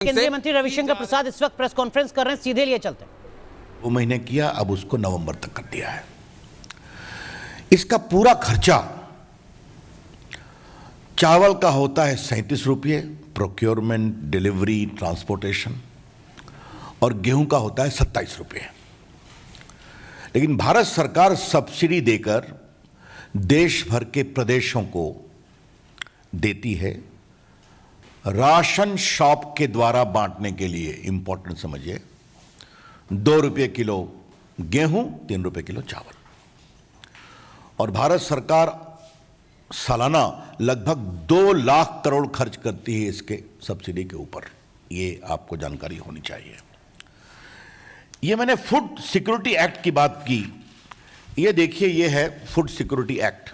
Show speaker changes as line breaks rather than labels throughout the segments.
केंद्रीय मंत्री रविशंकर प्रसाद इस वक्त प्रेस कॉन्फ्रेंस कर रहे हैं, सीधे लिए चलते हैं।
2 महीने किया, अब उसको नवंबर तक कर दिया है। इसका पूरा खर्चा चावल का होता है 37 रुपये, प्रोक्योरमेंट, डिलीवरी, ट्रांसपोर्टेशन, और गेहूं का होता है 27 रुपये। लेकिन भारत सरकार सब्सिडी देकर देश भर के प्रदेशों को देती है राशन शॉप के द्वारा बांटने के लिए। इंपॉर्टेंट समझिए, 2 रुपये किलो गेहूं, 3 रुपये किलो चावल। और भारत सरकार सालाना लगभग 2 लाख करोड़ खर्च करती है इसके सब्सिडी के ऊपर। ये आपको जानकारी होनी चाहिए। ये मैंने फूड सिक्योरिटी एक्ट की बात की। ये देखिए, ये है फूड सिक्योरिटी एक्ट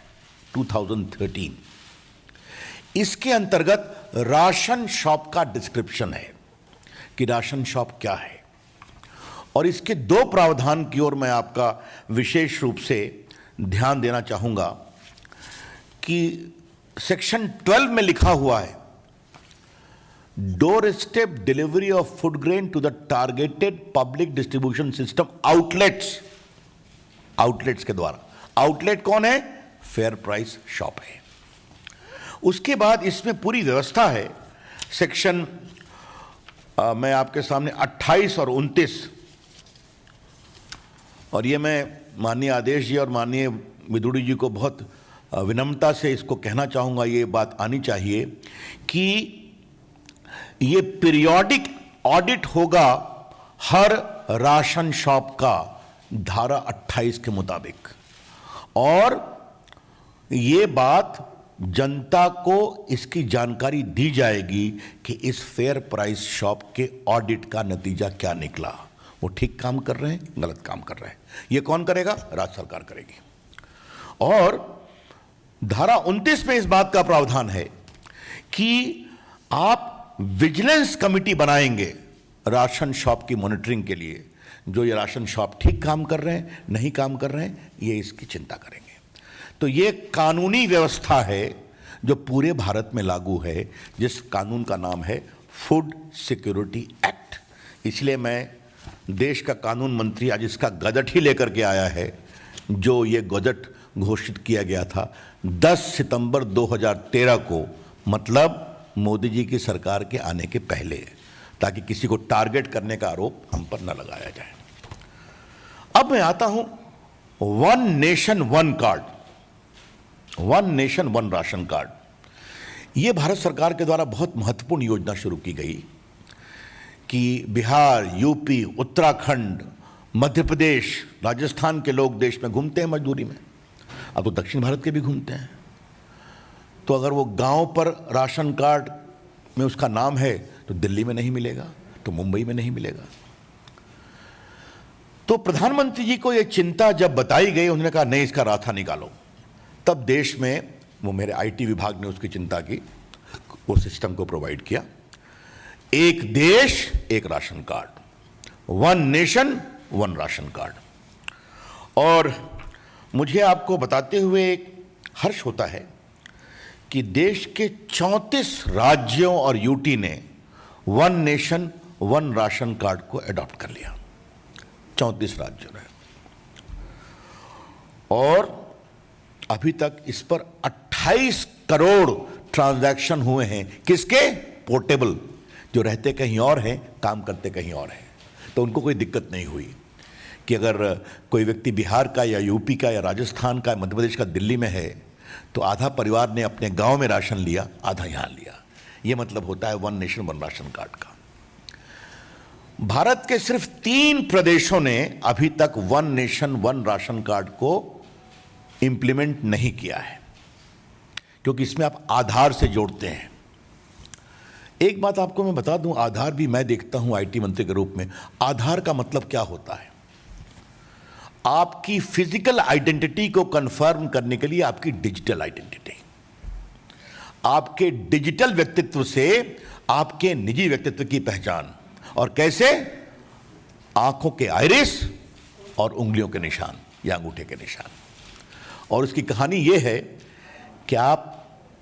2013। इसके अंतर्गत राशन शॉप का डिस्क्रिप्शन है कि राशन शॉप क्या है, और इसके 2 प्रावधान की ओर मैं आपका विशेष रूप से ध्यान देना चाहूंगा कि सेक्शन 12 में लिखा हुआ है, doorstep delivery of food grain to the targeted public distribution system outlets. Outlets के द्वारा। आउटलेट कौन है? फेयर प्राइस शॉप है। उसके बाद इसमें पूरी व्यवस्था है। सेक्शन मैं आपके सामने 28 और 29, और ये मैं माननीय आदेश जी और माननीय विदुड़ी जी को बहुत विनम्रता से इसको कहना चाहूँगा, ये बात आनी चाहिए कि ये पीरियोडिक ऑडिट होगा हर राशन शॉप का, धारा 28 के मुताबिक। और ये बात जनता को इसकी जानकारी दी जाएगी कि इस फेयर प्राइस शॉप के ऑडिट का नतीजा क्या निकला। वो ठीक काम कर रहे हैं, गलत काम कर रहे हैं। ये कौन करेगा? राज्य सरकार करेगी। और धारा 29 में इस बात का प्रावधान है कि आप विजिलेंस कमेटी बनाएंगे राशन शॉप की मॉनिटरिंग के लिए। जो ये राशन शॉप ठीक काम कर रहे हैं, नहीं काम कर रहे हैं, ये इसकी चिंता करेंगे। तो ये कानूनी व्यवस्था है जो पूरे भारत में लागू है, जिस कानून का नाम है फूड सिक्योरिटी एक्ट। इसलिए मैं देश का कानून मंत्री आज इसका गजट ही लेकर के आया है, जो ये गजट घोषित किया गया था 10 सितंबर 2013 को, मतलब मोदी जी की सरकार के आने के पहले, ताकि किसी को टारगेट करने का आरोप हम पर न लगाया जाए। अब मैं आता हूं one nation one card, one nation one ration card. यह भारत सरकार के द्वारा बहुत महत्वपूर्ण योजना शुरू की गई कि बिहार, यूपी, उत्तराखंड, मध्य प्रदेश, राजस्थान के लोग देश में घूमते हैं मजदूरी में। अब तो दक्षिण भारत के भी घूमते हैं। तो अगर वो गांव पर राशन कार्ड में उसका नाम है तो दिल्ली में नहीं मिलेगा, तो मुंबई में नहीं मिलेगा। तो प्रधानमंत्री जी को यह चिंता जब बताई गई, उन्होंने कहा नहीं, इसका रास्ता निकालो। तब देश में वो मेरे आईटी विभाग ने उसकी चिंता की, वो सिस्टम को प्रोवाइड किया। एक देश एक ration card, one nation one ration card. और मुझे आपको बताते हुए एक हर्ष होता है कि देश के 34 राज्यों और यूटी ने one nation one ration card को अडॉप्ट कर लिया। 34 राज्यों ने। और अभी तक इस पर 28 करोड़ ट्रांजैक्शन हुए हैं। किसके? पोर्टेबल, जो रहते कहीं और हैं, काम करते कहीं और हैं। तो उनको कोई दिक्कत नहीं हुई कि अगर कोई व्यक्ति बिहार का या यूपी का या राजस्थान का, मध्य प्रदेश का, दिल्ली में है, तो आधा परिवार ने अपने गांव में राशन लिया, आधा यहां लिया। यह मतलब होता है one nation one ration card का। भारत के सिर्फ 3 प्रदेशों ने अभी तक one nation one ration card को इंप्लीमेंट नहीं किया है, क्योंकि इसमें आप आधार से जोड़ते हैं। एक बात आपको मैं बता दूं, आधार भी मैं देखता हूं आईटी मंत्री के रूप में, आधार का मतलब क्या होता है? आपकी फिजिकल आइडेंटिटी को कंफर्म करने के लिए आपकी डिजिटल आइडेंटिटी, आपके डिजिटल व्यक्तित्व से आपके निजी व्यक्तित्व की पहचान। और कैसे? आंखों के आइरिस और उंगलियों के निशान या अंगूठे के निशान। और उसकी कहानी यह है कि आप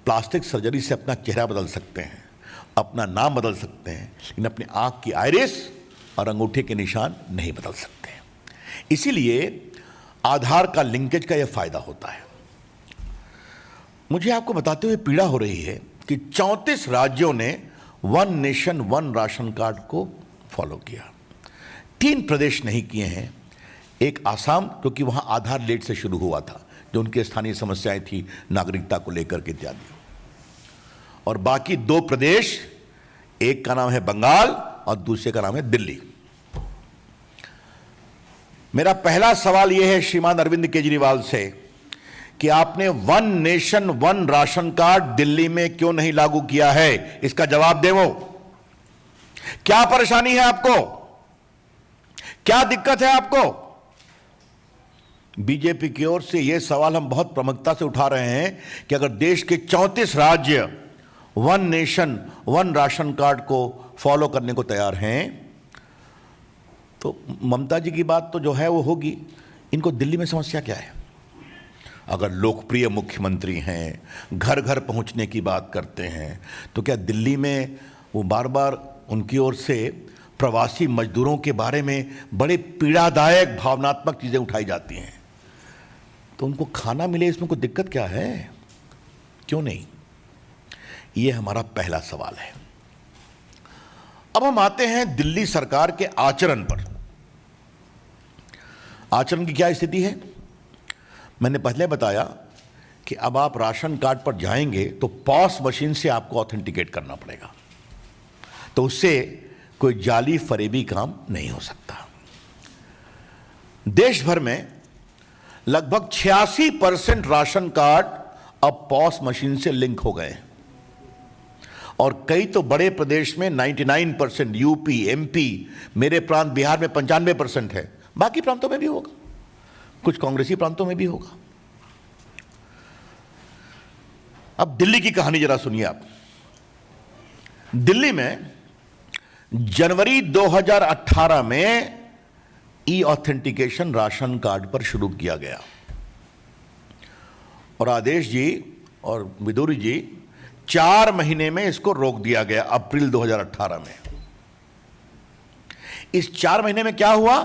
प्लास्टिक सर्जरी से अपना चेहरा बदल सकते हैं, अपना नाम बदल सकते हैं, लेकिन अपनी आंख की आइरिस और अंगूठे के निशान नहीं बदल सकते हैं। इसीलिए आधार का लिंकेज का यह फायदा होता है। मुझे आपको बताते हुए पीड़ा हो रही है कि 34 राज्यों ने one nation one ration card को फॉलो किया। 3 प्रदेश नहीं किए हैं। एक आसाम, क्योंकि वहां आधार लेट से शुरू हुआ था, जो उनकी स्थानीय समस्याएं थी नागरिकता को लेकर के इत्यादि, और बाकी 2 प्रदेश, एक का नाम है बंगाल और दूसरे का नाम है दिल्ली। मेरा पहला सवाल यह है श्रीमान अरविंद केजरीवाल से कि आपने one nation one ration card Delhi में क्यों नहीं लागू किया है? इसका जवाब देवो। क्या परेशानी है आपको? क्या दिक्कत है आपको? बीजेपी की ओर से यह सवाल हम बहुत प्रमुखता से उठा रहे हैं कि अगर देश के 34 राज्य one nation one ration card को फॉलो करने को तैयार हैं, तो ममता जी की बात तो जो है वो होगी। इनको दिल्ली में समस्या क्या है? अगर लोकप्रिय मुख्यमंत्री हैं, घर घर पहुंचने की बात करते हैं, तो क्या दिल्ली में वो बार बार उनकी ओर से प्रवासी मजदूरों के बारे में बड़े पीड़ादायक भावनात्मक चीजें उठाई जाती हैं? तो उनको खाना मिले, इसमें कोई दिक्कत क्या है? क्यों नहीं? ये हमारा पहला सवाल है। अब हम आते हैं दिल्ली सरकार के आचरण पर। आचरण की क्या स्थिति है? मैंने पहले बताया कि अब आप राशन कार्ड पर जाएंगे तो पॉस मशीन से आपको ऑथेंटिकेट करना पड़ेगा, तो उससे कोई जाली फरेबी काम नहीं हो सकता। देश भर में लगभग 86% राशन कार्ड अब पॉस मशीन से लिंक हो गए, और कई तो बड़े प्रदेश में 99%, यूपी, एमपी, मेरे प्रांत बिहार में 95% है। बाकी प्रांतों में भी होगा, कुछ कांग्रेसी प्रांतों में भी होगा। अब दिल्ली की कहानी जरा सुनिए आप। दिल्ली में जनवरी 2018 में ई ऑथेंटिकेशन राशन कार्ड पर शुरू किया गया, और आदेश जी और विदुरी जी 4 महीने में इसको रोक दिया गया अप्रैल 2018 में। इस 4 महीने में क्या हुआ?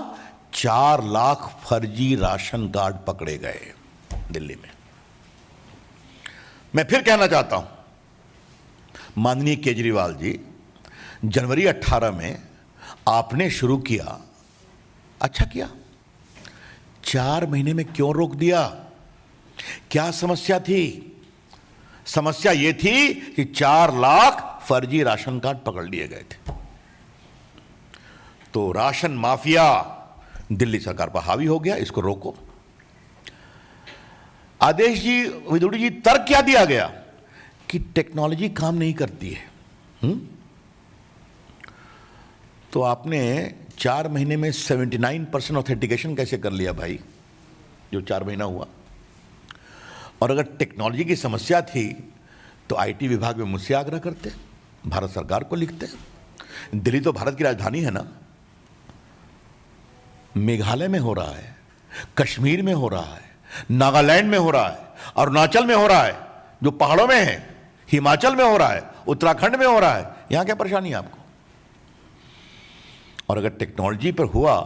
4 लाख फर्जी राशन कार्ड पकड़े गए दिल्ली में। मैं फिर कहना चाहता हूं, माननीय केजरीवाल जी, जनवरी 18 में आपने शुरू किया, अच्छा किया। 4 महीने में क्यों रोक दिया? क्या समस्या थी? समस्या यह थी कि 4 लाख फर्जी राशन कार्ड पकड़ लिए गए थे। तो राशन माफिया दिल्ली सरकार पर हावी हो गया, इसको रोको। आदेश जी, विदुड़ी जी, तर्क क्या दिया गया? कि टेक्नोलॉजी काम नहीं करती है। तो आपने 4 महीने में 79% ऑथेंटिकेशन कैसे कर लिया भाई, जो 4 महीना हुआ? और अगर टेक्नोलॉजी की समस्या थी तो आईटी विभाग में मुझसे आग्रह करते, भारत सरकार को लिखते। दिल्ली तो भारत की राजधानी है ना। मेघालय में हो रहा है, कश्मीर में हो रहा है, नागालैंड में हो रहा है, अरुणाचल में हो रहा है, जो पहाड़ों में है, हिमाचल में हो रहा है, उत्तराखंड में हो रहा है। यहां क्या परेशानी है आपको? और अगर टेक्नोलॉजी पर हुआ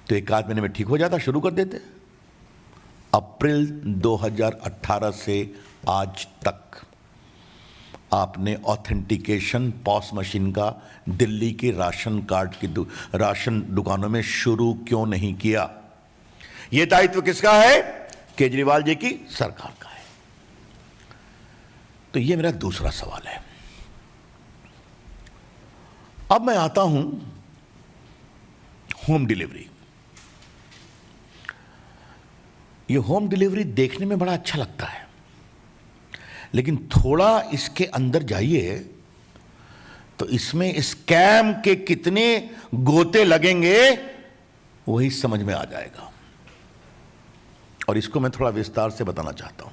तो 1 महीने में ठीक हो जाता, शुरू कर देते। अप्रैल 2018 से आज तक आपने ऑथेंटिकेशन पॉस मशीन का दिल्ली के राशन कार्ड की राशन दुकानों में शुरू क्यों नहीं किया? यह दायित्व किसका है? केजरीवाल जी की सरकार का है। तो यह मेरा दूसरा सवाल है। अब मैं आता हूं होम डिलीवरी। ये होम डिलीवरी देखने में बड़ा अच्छा लगता है, लेकिन थोड़ा इसके अंदर जाइए तो इसमें स्कैम के कितने गोते लगेंगे वही समझ में आ जाएगा। और इसको मैं थोड़ा विस्तार से बताना चाहता हूं।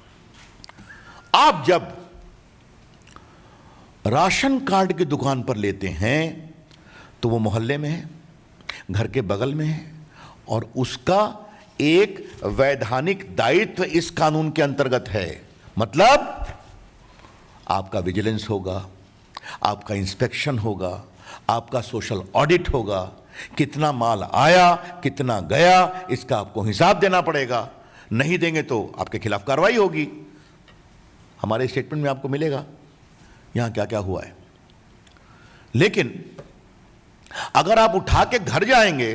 आप जब राशन कार्ड की दुकान पर लेते हैं तो वो मोहल्ले में है, घर के बगल में है, और उसका एक वैधानिक दायित्व इस कानून के अंतर्गत है। मतलब आपका विजिलेंस होगा, आपका इंस्पेक्शन होगा, आपका सोशल ऑडिट होगा, कितना माल आया कितना गया इसका आपको हिसाब देना पड़ेगा। नहीं देंगे तो आपके खिलाफ कार्रवाई होगी। हमारे स्टेटमेंट में आपको मिलेगा यहां क्या क्या हुआ है। लेकिन अगर आप उठा के घर जाएंगे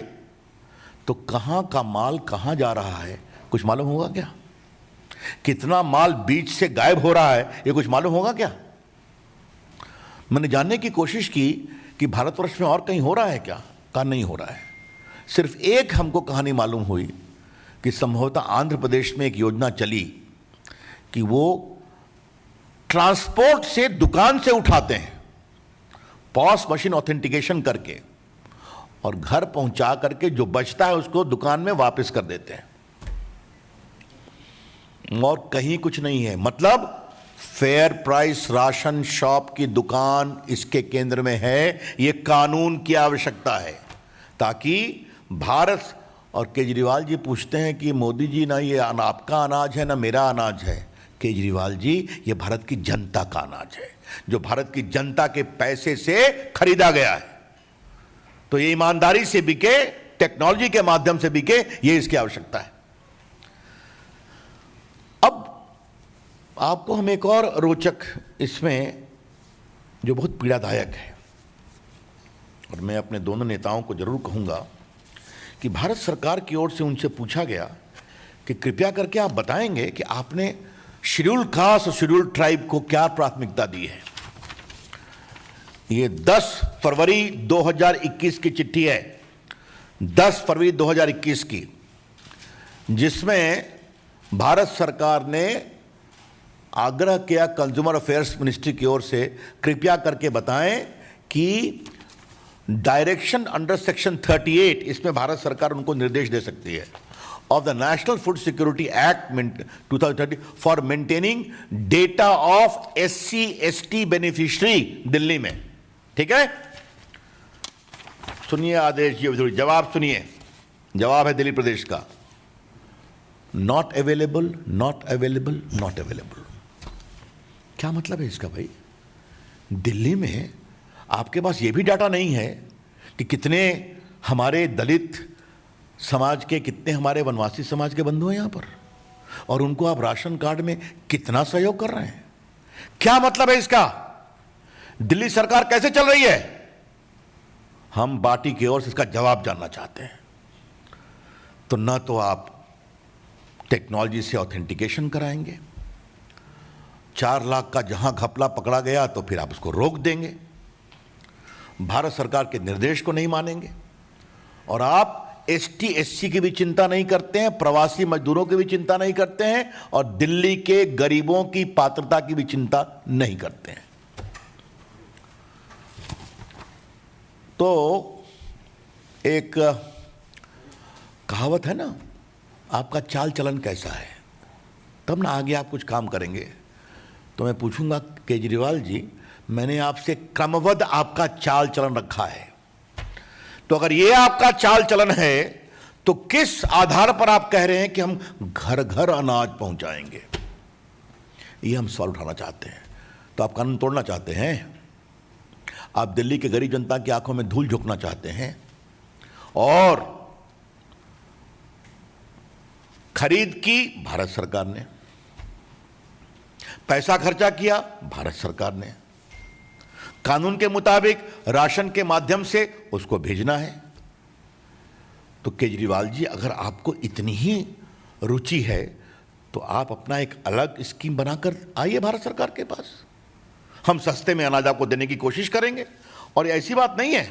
तो कहां का माल कहां जा रहा है कुछ मालूम होगा क्या? कितना माल बीच से गायब हो रहा है ये कुछ मालूम होगा क्या? मैंने जानने की कोशिश की कि भारतवर्ष में और कहीं हो रहा है क्या? कहा नहीं हो रहा है। सिर्फ एक हमको कहानी मालूम हुई कि संभवतः आंध्र प्रदेश में एक योजना चली कि वो ट्रांसपोर्ट से दुकान से उठाते हैं पॉस मशीन ऑथेंटिकेशन करके और घर पहुंचा करके जो बचता है उसको दुकान में वापस कर देते हैं और कहीं कुछ नहीं है। मतलब फेयर प्राइस राशन शॉप की दुकान इसके केंद्र में है। ये कानून की आवश्यकता है ताकि भारत और केजरीवाल जी पूछते हैं कि मोदी जी ना ये आपका अनाज है ना मेरा अनाज है। केजरीवाल जी ये भारत की जनता का अनाज है जो भारत की जनता के पैसे से खरीदा गया है। तो ये ईमानदारी से बिके, टेक्नोलॉजी के माध्यम से बिके, ये इसकी आवश्यकता है। अब आपको हम एक और रोचक इसमें जो बहुत पीड़ादायक है और मैं अपने दोनों नेताओं को जरूर कहूंगा कि भारत सरकार की ओर से उनसे पूछा गया कि कृपया करके आप बताएंगे कि आपने शेड्यूल कास्ट और शेड्यूल ट्राइब को क्या प्राथमिकता दी है। ये 10 फरवरी 2021 की चिट्ठी है, 10 फरवरी 2021 की, जिसमें भारत सरकार ने आग्रह किया कंज्यूमर अफेयर्स मिनिस्ट्री की ओर से कृपया करके बताएं कि डायरेक्शन अंडर सेक्शन 38 इसमें भारत सरकार उनको निर्देश दे सकती है of the national food security act 2030 for maintaining data of SC/ST beneficiary Delhi में। ठीक है, सुनिए आदेश जी, जवाब सुनिए। जवाब है दिल्ली प्रदेश का, not available, not available, not available. क्या मतलब है इसका भाई? दिल्ली में आपके पास यह भी डाटा नहीं है कि कितने हमारे दलित समाज के, कितने हमारे वनवासी समाज के बंधु हैं यहां पर, और उनको आप राशन कार्ड में कितना सहयोग कर रहे हैं? क्या मतलब है इसका? दिल्ली सरकार कैसे चल रही है? हम बाटी की ओर से इसका जवाब जानना चाहते हैं। तो ना तो आप टेक्नोलॉजी से ऑथेंटिकेशन कराएंगे, 4 लाख का जहां घपला पकड़ा गया तो फिर आप उसको रोक देंगे, भारत सरकार के निर्देश को नहीं मानेंगे, और आप ST/SC की भी चिंता नहीं करते हैं, प्रवासी मजदूरों की भी चिंता नहीं करते हैं, और दिल्ली के गरीबों की पात्रता की भी चिंता नहीं करते हैं। तो एक कहावत है ना, आपका चाल चलन कैसा है तब ना आगे आप कुछ काम करेंगे। तो मैं पूछूंगा केजरीवाल जी, मैंने आपसे क्रमबद्ध आपका चाल चलन रखा है, तो अगर ये आपका चाल चलन है तो किस आधार पर आप कह रहे हैं कि हम घर घर अनाज पहुंचाएंगे? ये हम सवाल उठाना चाहते हैं। तो आप कानून तोड़ना चाहते हैं, आप दिल्ली के गरीब जनता की आंखों में धूल झोंकना चाहते हैं, और खरीद की भारत सरकार ने, पैसा खर्चा किया भारत सरकार ने, कानून के मुताबिक राशन के माध्यम से उसको भेजना है। तो केजरीवाल जी, अगर आपको इतनी ही रुचि है तो आप अपना एक अलग स्कीम बनाकर आइए भारत सरकार के पास, हम सस्ते में अनाज आपको देने की कोशिश करेंगे। और ऐसी बात नहीं है,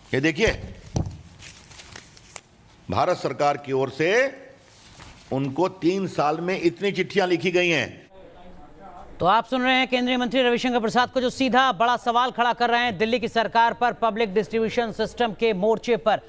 ये देखिए भारत सरकार की ओर से उनको 3 साल में इतनी चिट्ठियां लिखी गई हैं।
तो आप सुन रहे हैं केंद्रीय मंत्री रविशंकर प्रसाद को, जो सीधा बड़ा सवाल खड़ा कर रहे हैं दिल्ली की सरकार पर पब्लिक डिस्ट्रीब्यूशन सिस्टम के मोर्चे पर।